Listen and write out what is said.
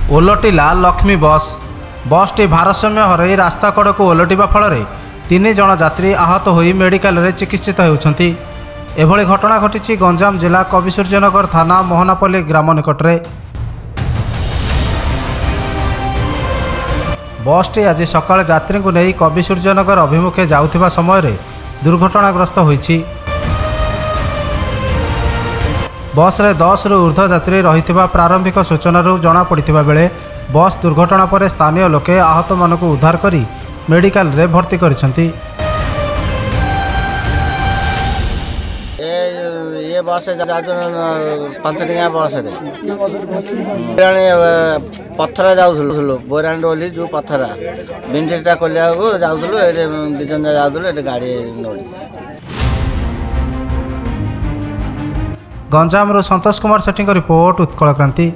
ओलटिला लक्ष्मी बसटी भारसाम्य हरई रास्ता कड़क ओलटिबा फल 3 जन यात्री आहत होई मेडिकल रे चिकित्सित होउछंती। एभली घटना घटी गंजाम जिला कविसूर्यनगर थाना मोहनापल्ली ग्राम निकटरे। बसटी आज सकाळ यात्री को नहीं कविसूर्यनगर अभिमुखे जाउथिबा समय दुर्घटनाग्रस्त होईछि। बस रे 10 रु ऊर्ध्व यात्री रहिथिबा प्रारंभिक सूचना जना पड़िथिबा बेले बस दुर्घटना पर स्थानीय लोके आहत मानक उद्धार करी मेडिकल रे भर्ती करिसंती। ये बस पंच टिंगा बस पथरा जाऊलु बोरान डोली जो पथरा बिंडा कलिया को जाऊलु दिजन जाऊलु गाड़ी नोड़ी। गंजाम संतोष कुमार सेठी रिपोर्ट उत्कल क्रांति।